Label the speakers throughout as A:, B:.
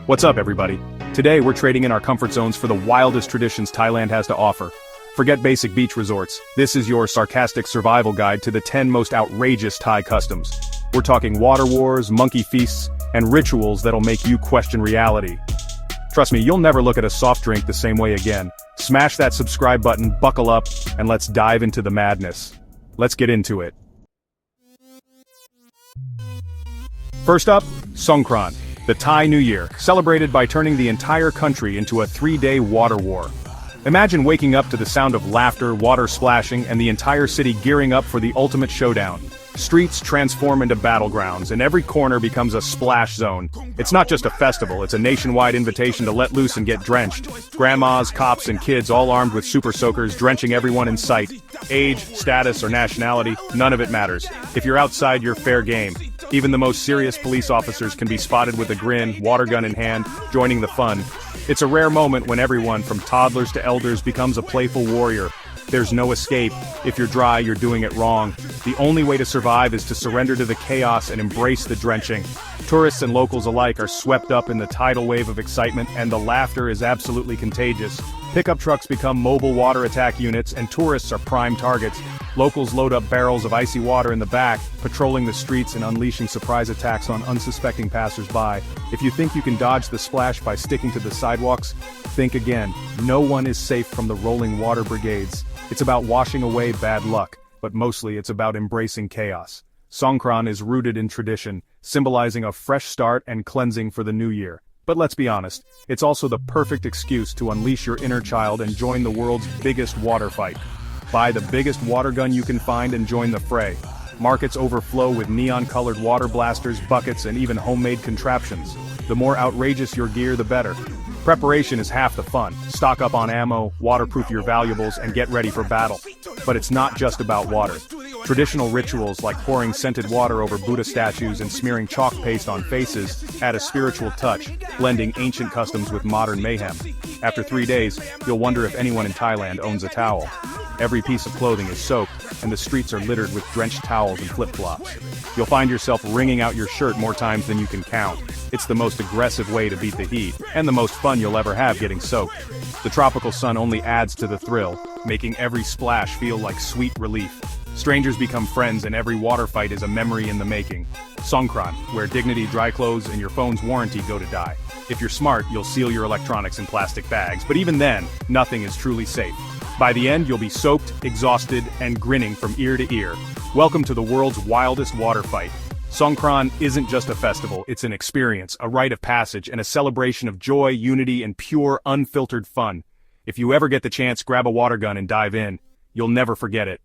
A: What's up, everybody? Today we're trading in our comfort zones for the wildest traditions Thailand has to offer. Forget basic beach resorts. This is your sarcastic survival guide to the 10 most outrageous Thai customs. We're talking water wars, monkey feasts, and rituals that'll make you question reality. Trust me, you'll never look at a soft drink the same way again. Smash that subscribe button, buckle up, and let's dive into the madness. Let's get into it. First up, Songkran, the Thai New Year, celebrated by turning the entire country into a 3-day water war. Imagine waking up to the sound of laughter, water splashing, and the entire city gearing up for the ultimate showdown. Streets transform into battlegrounds, and every corner becomes a splash zone. It's not just a festival, it's a nationwide invitation to let loose and get drenched. Grandmas, cops, and kids all armed with super soakers, drenching everyone in sight. Age, status, or nationality, none of it matters. If you're outside, you're fair game. Even the most serious police officers can be spotted with a grin, water gun in hand, joining the fun. It's a rare moment when everyone, from toddlers to elders, becomes a playful warrior. There's no escape. If you're dry, you're doing it wrong. The only way to survive is to surrender to the chaos and embrace the drenching. Tourists and locals alike are swept up in the tidal wave of excitement, and the laughter is absolutely contagious. Pickup trucks become mobile water attack units, and tourists are prime targets. Locals load up barrels of icy water in the back, patrolling the streets and unleashing surprise attacks on unsuspecting passers-by. If you think you can dodge the splash by sticking to the sidewalks, think again. No one is safe from the rolling water brigades. It's about washing away bad luck, but mostly it's about embracing chaos. Songkran is rooted in tradition, symbolizing a fresh start and cleansing for the new year. But let's be honest, it's also the perfect excuse to unleash your inner child and join the world's biggest water fight. Buy the biggest water gun you can find and join the fray. Markets overflow with neon-colored water blasters, buckets, and even homemade contraptions. The more outrageous your gear, the better. Preparation is half the fun. Stock up on ammo, waterproof your valuables, and get ready for battle. But it's not just about water. Traditional rituals like pouring scented water over Buddha statues and smearing chalk paste on faces add a spiritual touch, blending ancient customs with modern mayhem. After 3 days, you'll wonder if anyone in Thailand owns a towel. Every piece of clothing is soaked, and the streets are littered with drenched towels and flip-flops. You'll find yourself wringing out your shirt more times than you can count. It's the most aggressive way to beat the heat, and the most fun you'll ever have getting soaked. The tropical sun only adds to the thrill, making every splash feel like sweet relief. Strangers become friends, and every water fight is a memory in the making. Songkran, where dignity, dry clothes, and your phone's warranty go to die. If you're smart, you'll seal your electronics in plastic bags, but even then, nothing is truly safe. By the end, you'll be soaked, exhausted, and grinning from ear to ear. Welcome to the world's wildest water fight. Songkran isn't just a festival, it's an experience, a rite of passage, and a celebration of joy, unity, and pure, unfiltered fun. If you ever get the chance, grab a water gun and dive in. You'll never forget it.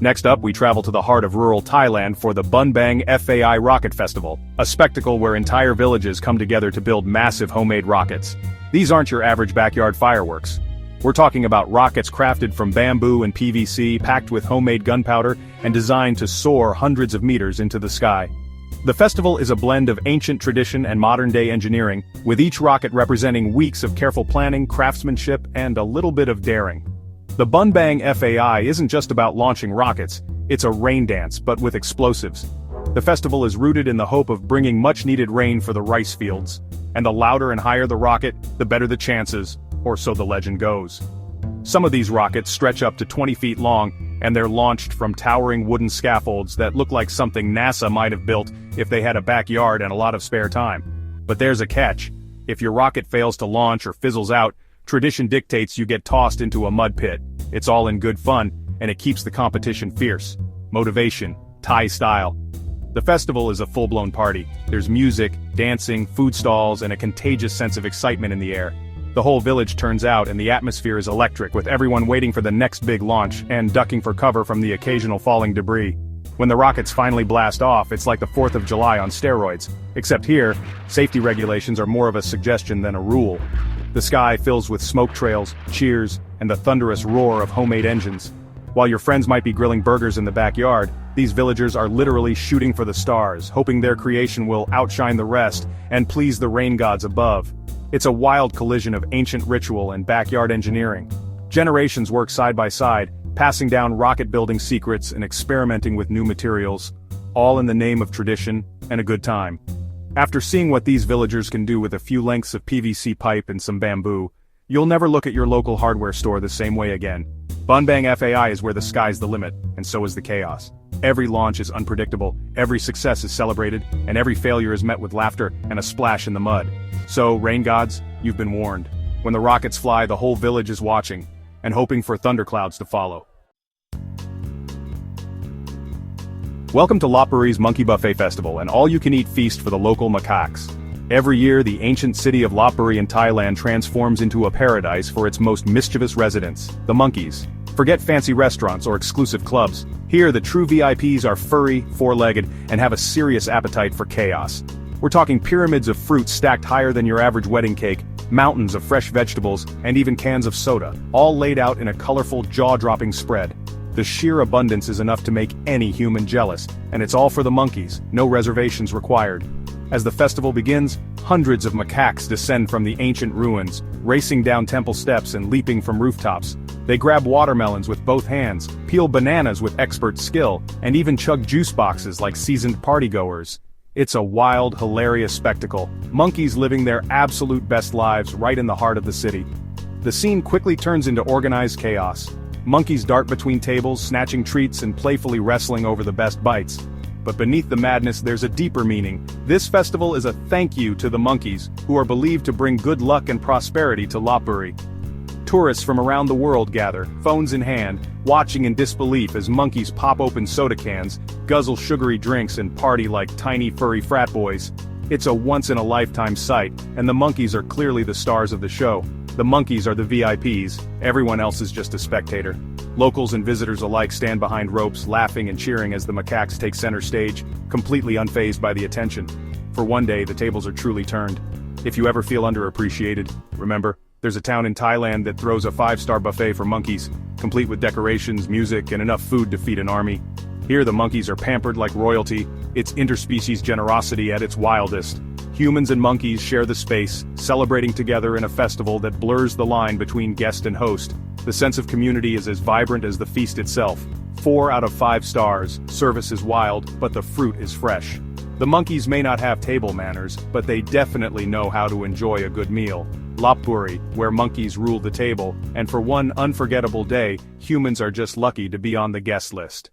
A: Next up, we travel to the heart of rural Thailand for the Bun Bang Fai Rocket Festival, a spectacle where entire villages come together to build massive homemade rockets. These aren't your average backyard fireworks. We're talking about rockets crafted from bamboo and PVC, packed with homemade gunpowder, and designed to soar hundreds of meters into the sky. The festival is a blend of ancient tradition and modern-day engineering, with each rocket representing weeks of careful planning, craftsmanship, and a little bit of daring. The Bun Bang Fai isn't just about launching rockets, it's a rain dance, but with explosives. The festival is rooted in the hope of bringing much-needed rain for the rice fields. And the louder and higher the rocket, the better the chances, or so the legend goes. Some of these rockets stretch up to 20 feet long, and they're launched from towering wooden scaffolds that look like something NASA might have built if they had a backyard and a lot of spare time. But there's a catch. If your rocket fails to launch or fizzles out, tradition dictates you get tossed into a mud pit. It's all in good fun, and it keeps the competition fierce. Motivation, Thai style. The festival is a full-blown party. There's music, dancing, food stalls, and a contagious sense of excitement in the air. The whole village turns out, and the atmosphere is electric, with everyone waiting for the next big launch and ducking for cover from the occasional falling debris. When the rockets finally blast off, it's like the 4th of July on steroids. Except here, safety regulations are more of a suggestion than a rule. The sky fills with smoke trails, cheers, and the thunderous roar of homemade engines. While your friends might be grilling burgers in the backyard, these villagers are literally shooting for the stars, hoping their creation will outshine the rest and please the rain gods above. It's a wild collision of ancient ritual and backyard engineering. Generations work side by side, passing down rocket-building secrets and experimenting with new materials, all in the name of tradition, and a good time. After seeing what these villagers can do with a few lengths of PVC pipe and some bamboo, you'll never look at your local hardware store the same way again. Bun Bang Fai is where the sky's the limit, and so is the chaos. Every launch is unpredictable, every success is celebrated, and every failure is met with laughter and a splash in the mud. So, rain gods, you've been warned. When the rockets fly, the whole village is watching, and hoping for thunderclouds to follow. Welcome to Lopburi's Monkey Buffet Festival, an all-you-can-eat feast for the local macaques. Every year, the ancient city of Lopburi in Thailand transforms into a paradise for its most mischievous residents, the monkeys. Forget fancy restaurants or exclusive clubs. Here, the true VIPs are furry, four-legged, and have a serious appetite for chaos. We're talking pyramids of fruit stacked higher than your average wedding cake, mountains of fresh vegetables, and even cans of soda, all laid out in a colorful, jaw-dropping spread. The sheer abundance is enough to make any human jealous, and it's all for the monkeys, no reservations required. As the festival begins, hundreds of macaques descend from the ancient ruins, racing down temple steps and leaping from rooftops. They grab watermelons with both hands, peel bananas with expert skill, and even chug juice boxes like seasoned partygoers. It's a wild, hilarious spectacle, monkeys living their absolute best lives right in the heart of the city. The scene quickly turns into organized chaos. Monkeys dart between tables, snatching treats and playfully wrestling over the best bites. But beneath the madness there's a deeper meaning. This festival is a thank you to the monkeys, who are believed to bring good luck and prosperity to Lopburi. Tourists from around the world gather, phones in hand, watching in disbelief as monkeys pop open soda cans, guzzle sugary drinks and party like tiny furry frat boys. It's a once-in-a-lifetime sight, and the monkeys are clearly the stars of the show. The monkeys are the VIPs, everyone else is just a spectator. Locals and visitors alike stand behind ropes, laughing and cheering as the macaques take center stage, completely unfazed by the attention. For one day, the tables are truly turned. If you ever feel underappreciated, remember, there's a town in Thailand that throws a 5-star buffet for monkeys, complete with decorations, music, and enough food to feed an army. Here the monkeys are pampered like royalty, it's interspecies generosity at its wildest. Humans and monkeys share the space, celebrating together in a festival that blurs the line between guest and host. The sense of community is as vibrant as the feast itself. 4 out of 5 stars, service is wild, but the fruit is fresh. The monkeys may not have table manners, but they definitely know how to enjoy a good meal. Lopburi, where monkeys rule the table, and for one unforgettable day, humans are just lucky to be on the guest list.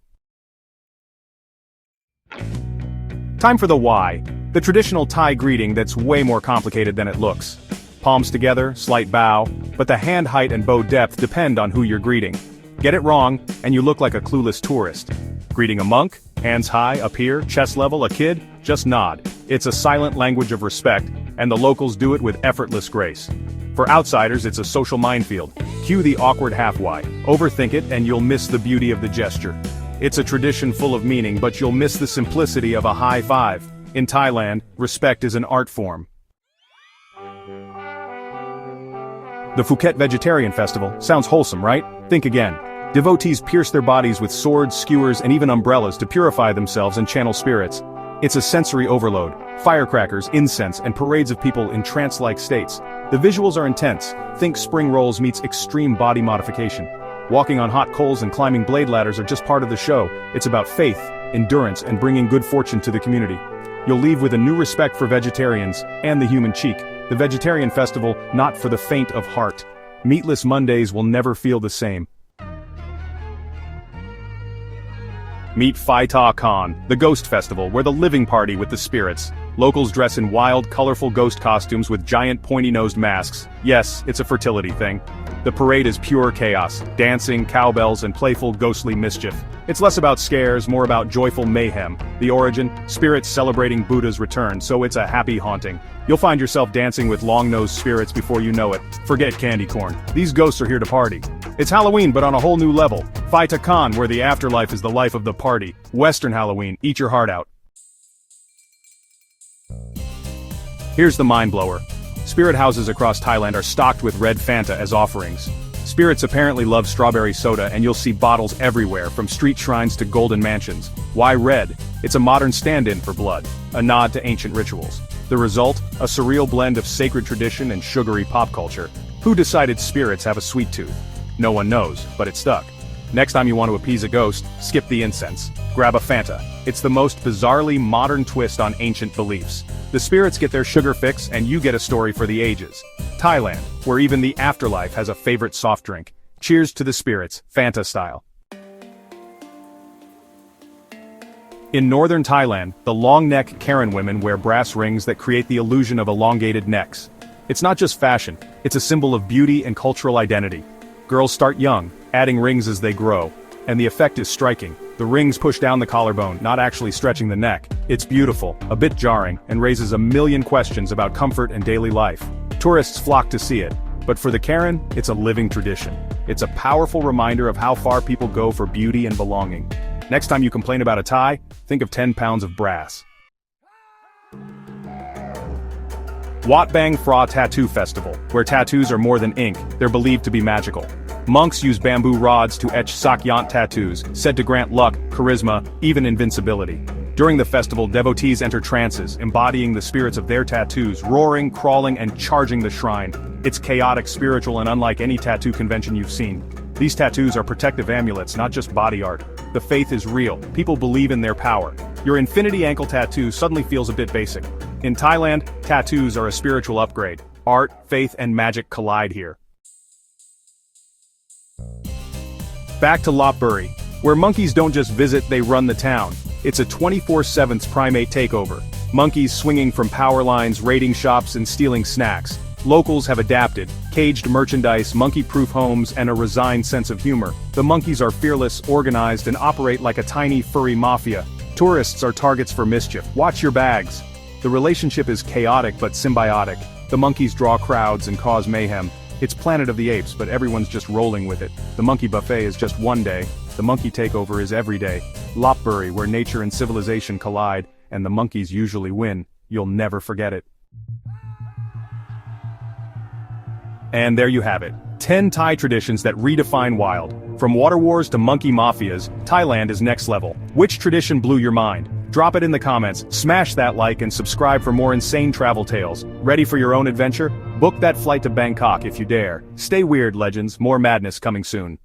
A: Time for the why. The traditional Thai greeting that's way more complicated than it looks. Palms together, slight bow, but the hand height and bow depth depend on who you're greeting. Get it wrong, and you look like a clueless tourist. Greeting a monk, hands high, up here, chest level, a kid, just nod. It's a silent language of respect, and the locals do it with effortless grace. For outsiders, it's a social minefield. Cue the awkward half-Y. Overthink it, and you'll miss the beauty of the gesture. It's a tradition full of meaning, but you'll miss the simplicity of a high five. In Thailand, respect is an art form. The Phuket Vegetarian Festival sounds wholesome, right? Think again. Devotees pierce their bodies with swords, skewers, and even umbrellas to purify themselves and channel spirits. It's a sensory overload. Firecrackers, incense, and parades of people in trance-like states. The visuals are intense. Think spring rolls meets extreme body modification. Walking on hot coals and climbing blade ladders are just part of the show. It's about faith, endurance, and bringing good fortune to the community. You'll leave with a new respect for vegetarians and the human cheek. The Vegetarian Festival, not for the faint of heart. Meatless Mondays will never feel the same. Meet Phi Ta Khon, the Ghost Festival, where the living party with the spirits. Locals dress in wild, colorful ghost costumes with giant pointy-nosed masks. Yes, it's a fertility thing. The parade is pure chaos, dancing, cowbells, and playful ghostly mischief. It's less about scares, more about joyful mayhem. The origin, spirits celebrating Buddha's return, so it's a happy haunting. You'll find yourself dancing with long-nosed spirits before you know it. Forget candy corn. These ghosts are here to party. It's Halloween, but on a whole new level. Phi Ta Khon, where the afterlife is the life of the party. Western Halloween, eat your heart out. Here's the mind-blower. Spirit houses across Thailand are stocked with red Fanta as offerings. Spirits apparently love strawberry soda, and you'll see bottles everywhere, from street shrines to golden mansions. Why red? It's a modern stand-in for blood, a nod to ancient rituals. The result? A surreal blend of sacred tradition and sugary pop culture. Who decided spirits have a sweet tooth? No one knows, but it stuck. Next time you want to appease a ghost, skip the incense. Grab a Fanta. It's the most bizarrely modern twist on ancient beliefs. The spirits get their sugar fix and you get a story for the ages. Thailand, where even the afterlife has a favorite soft drink. Cheers to the spirits, Fanta style. In northern Thailand, the long-neck Karen women wear brass rings that create the illusion of elongated necks. It's not just fashion, it's a symbol of beauty and cultural identity. Girls start young, adding rings as they grow, and the effect is striking. The rings push down the collarbone, not actually stretching the neck. It's beautiful, a bit jarring, and raises a million questions about comfort and daily life. Tourists flock to see it, but for the Karen, it's a living tradition. It's a powerful reminder of how far people go for beauty and belonging. Next time you complain about a Thai, think of 10 pounds of brass. Wat Bang Phra Tattoo Festival, where tattoos are more than ink, they're believed to be magical. Monks use bamboo rods to etch sakyant tattoos, said to grant luck, charisma, even invincibility. During the festival, devotees enter trances, embodying the spirits of their tattoos, roaring, crawling, and charging the shrine. It's chaotic, spiritual, and unlike any tattoo convention you've seen. These tattoos are protective amulets, not just body art. The faith is real. People believe in their power. Your infinity ankle tattoo suddenly feels a bit basic. In Thailand, tattoos are a spiritual upgrade. Art, faith, and magic collide here. Back to Lopburi, where monkeys don't just visit, they run the town. It's a 24/7 primate takeover. Monkeys swinging from power lines, raiding shops, and stealing snacks. Locals have adapted, caged merchandise, monkey-proof homes, and a resigned sense of humor. The monkeys are fearless, organized, and operate like a tiny, furry mafia. Tourists are targets for mischief. Watch your bags. The relationship is chaotic but symbiotic. The monkeys draw crowds and cause mayhem. It's Planet of the Apes, but everyone's just rolling with it. The monkey buffet is just one day. The monkey takeover is every day. Lopburi, where nature and civilization collide, and the monkeys usually win. You'll never forget it. And there you have it. 10 Thai traditions that redefine wild. From water wars to monkey mafias, Thailand is next level. Which tradition blew your mind? Drop it in the comments, smash that like and subscribe for more insane travel tales. Ready for your own adventure? Book that flight to Bangkok if you dare. Stay weird, legends, more madness coming soon.